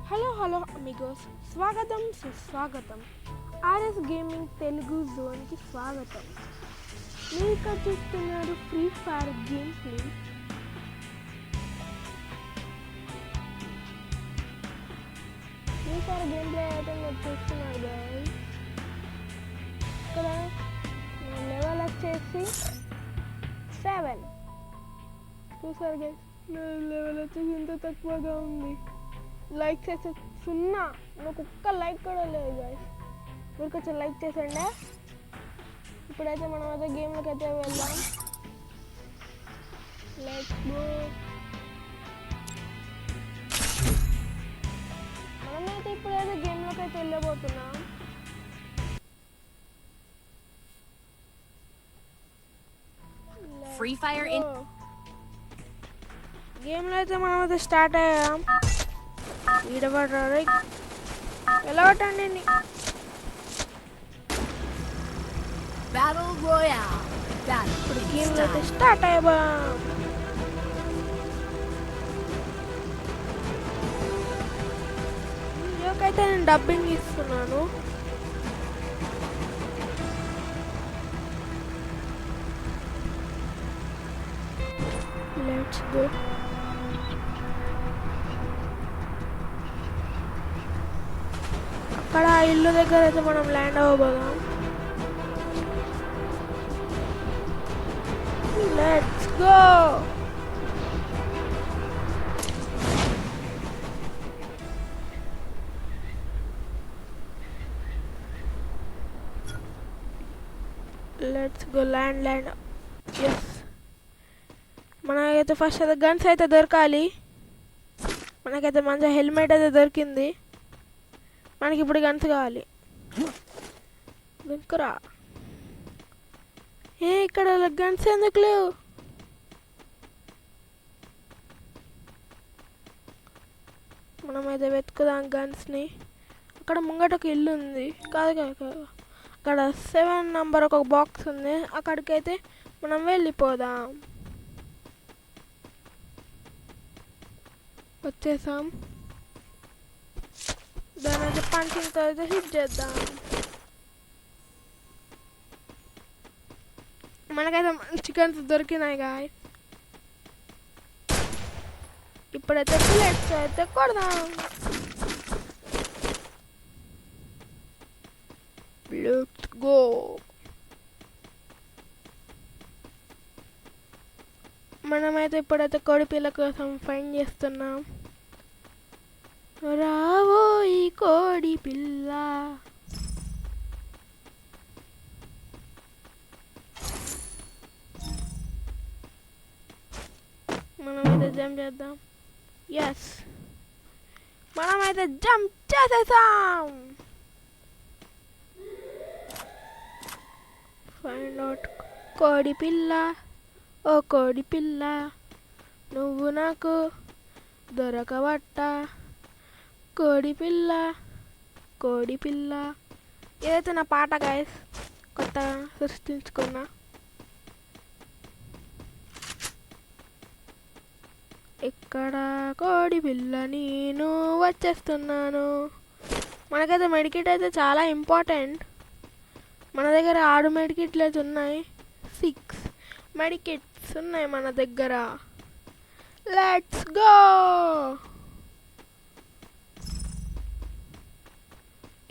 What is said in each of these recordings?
Hello Amigos, స్వాగతం సుస్వాగతం. RS gaming Telugu జోన్కి స్వాగతం. మీరు ఇక్కడ చూస్తున్నారు ఫ్రీ ఫైర్ గేమ్ ప్లే. అయితే మీరు చూస్తున్నారు గైస్. ఇక్కడ లెవెల్ వచ్చేసి 7. చూసారు గైస్, లెవెల్ వచ్చేసి ఇంత తక్కువగా ఉంది. లైక్ చేసే 0, నాకు ఒక్క లైక్ కూడా లేదు గైస్. మీరు కొంచెం లైక్ చేసండి. ఇప్పుడైతే మనం అయితే గేమ్లోకి అయితే వెళ్దాం. Let's go. మనమైతే ఇప్పుడైతే గేమ్లోకి అయితే వెళ్ళబోతున్నాం. ఫ్రీ ఫైర్ గేమ్లో అయితే మనం అయితే స్టార్ట్ అయ్యాం. ఈడబడ్డారు ఎలా పట్టండి. Battle Royale. ఇప్పుడు గేమ్లో అయితే స్టార్ట్ అయ్యా. వీడియోకైతే నేను డబ్బింగ్ ఇస్తున్నాను. Let's go. అక్కడ ఇల్లు దగ్గర అయితే మనం ల్యాండ్ అవ్వబోదాం. Let's go. Let's go land. Yes, మనకైతే ఫస్ట్ అయితే గన్స్ అయితే దొరకాలి. మనకైతే మంచిగా హెల్మెట్ అయితే దొరికింది. మనకి ఇప్పుడు గన్స్ కావాలి. దొరకరా? ఇక్కడ గన్స్ ఎందుకు లేవు? మనమైతే వెతుకుదాం గన్స్ని. అక్కడ ముంగట ఒక ఇల్లు ఉంది. కాదు, అక్కడ 7 నంబర్ ఒక బాక్స్ ఉంది. అక్కడికైతే మనం వెళ్ళిపోదాం. వచ్చేసాం. దాని అయితే పంచింగ్తో అయితే హిట్ చేద్దాం. మనకైతే చికెన్స్ దొరికినాయి గాయ్. ఇప్పుడైతే బుల్లెట్స్ అయితే కొడదాం. Let's go. మనమైతే ఇప్పుడైతే కోడి పిల్ల కోసం ఫైండ్ చేస్తున్నాం. రావో ఈ కోడి పిల్ల. మనమైతే జంప్ చేద్దాం. ఎస్, మనమైతే జంప్ చేసేసాం. Find out. కోడి పిల్ల, ఓ కోడి పిల్ల, నువ్వు నాకు దొరకవట్ట. కోడి పిల్ల, కోడి పిల్ల. ఏదైతే నా పాట గాయస్, కొత్తగా సృష్టించుకున్నా. ఇక్కడ కోడి పిల్ల, నేను వచ్చేస్తున్నాను. మనకైతే మెడికిట్ అయితే చాలా ఇంపార్టెంట్. మన దగ్గర 6 మెడికిట్లు అయితే ఉన్నాయి. 6 మెడికిట్స్ ఉన్నాయి మన దగ్గర. Let's go.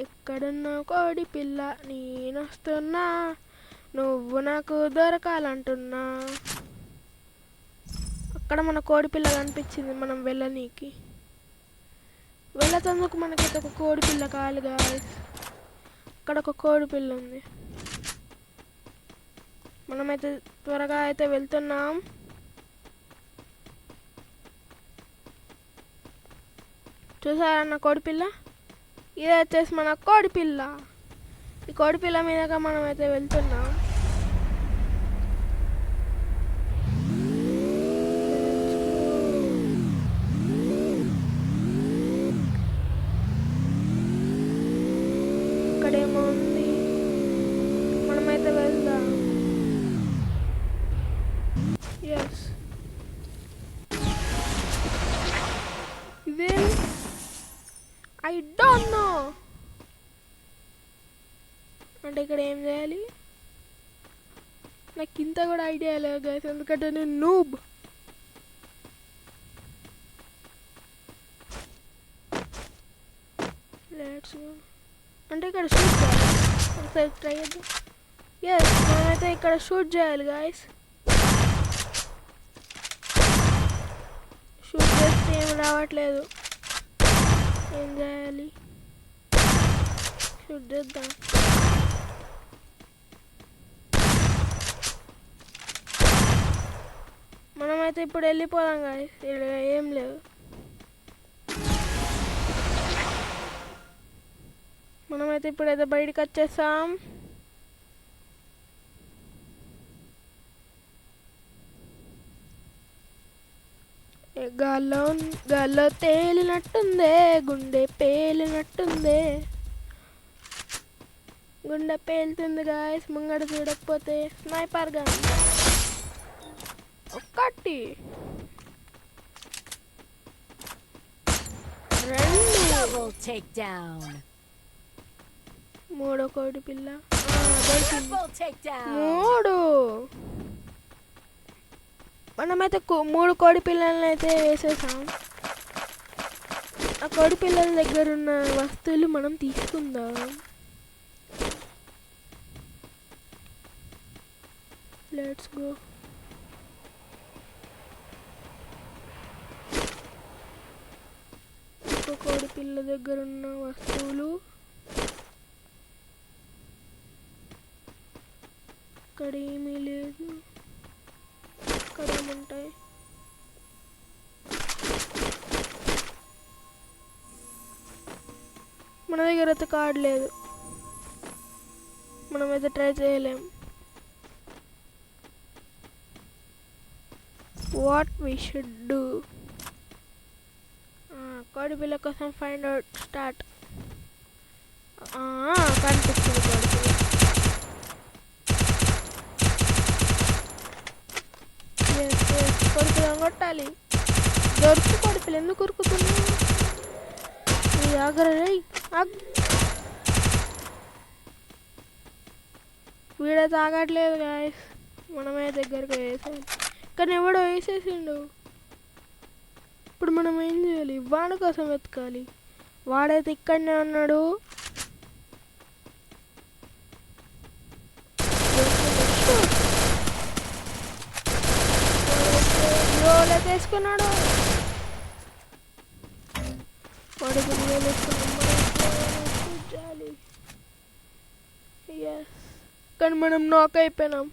ఎక్కడున్న కోడి పిల్ల, నేను వస్తున్నా, నువ్వు నాకు దొరకాలంటున్నా. అక్కడ మన కోడి పిల్ల కనిపించింది. మనం వెళ్ళనీకి వెళ్ళతందుకు మనకైతే ఒక కోడి పిల్ల కావాలి గాయ్స్. అక్కడ ఒక కోడి పిల్ల ఉంది. మనమైతే త్వరగా అయితే వెళ్తున్నాం. చూసారన్న కోడి పిల్ల? ఇదే వచ్చేసి మన కోడి పిల్ల. ఈ కోడి పిల్ల మీదగా మనమైతే వెళ్తున్నాం. ఇక్కడేమో ఉంది, మనమైతే వెళ్దాం. ఎస్, ఇదే ఐ డోంట్ నో. అంటే ఇక్కడ ఏం చేయాలి నాకు ఇంత కూడా ఐడియా లేదు గైస్, ఎందుకంటే నేను నూబ్. Let's go. అంటే ఇక్కడ షూట్ చేయాలి, ఒకసారి ట్రై చేద్దాం. ఎస్, మనమైతే ఇక్కడ షూట్ చేయాలి గైస్. షూట్ చేస్తే ఏం రావట్లేదు, ఏం చేయాలి? షూట్ చేద్దాం. మనమైతే ఇప్పుడు వెళ్ళిపోదాం గైస్, ఇక్కడ ఏం లేదు. మనమైతే ఇప్పుడైతే బయటకు వచ్చేసాం. గాల్లో తేలినట్టుందే, గుండె పేలినట్టుందే. గుండె పేలుతుంది గాయస్ ముంగడ చూడకపోతే. స్నైపర్ గన్ ఒకటి, Double takedown. మూడో కోడి పిల్ల Triple takedown. మూడు. మనమైతే 3 కోడి పిల్లల్ని అయితే వేసేసాం. ఆ కోడి పిల్లల దగ్గర ఉన్న వస్తువులు మనం తీసుకుందాం. Let's go. ఒక కోడి పిల్ల దగ్గర ఉన్న వస్తువులు ఇక్కడ ఏమీ లేదు. ఇక్కడ ఏముంటాయి? మన దగ్గర అయితే కార్డ్ లేదు, మనమైతే ట్రై చేయలేం. What we should do? కోడి పిల్ల కోసం ఫైండ్ అవుట్ స్టార్ట్. కనిపిస్తుంది కోడి పిల్ల. కోడి పిల్లని కొట్టాలి. దొరికి కోడి పిల్ల ఎందుకు ఉరుకుతున్నావు? వీడైతే ఆగట్లేదు గాయస్, మనమే దగ్గరకు వేసేయాలి. కానీ ఎవడో వేసేసిండు. ఇప్పుడు మనం ఏం చేయాలి? వాడి కోసం వెతకాలి. వాడైతే ఇక్కడనే ఉన్నాడు. వేసుకున్నాడు వాడికి వేసుకున్నాం. కానీ మనం నాక్ అయిపోయినాం.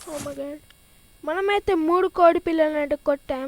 Oh my God. మనమైతే 3 కోడి పిల్లలని అయితే కొట్టాం.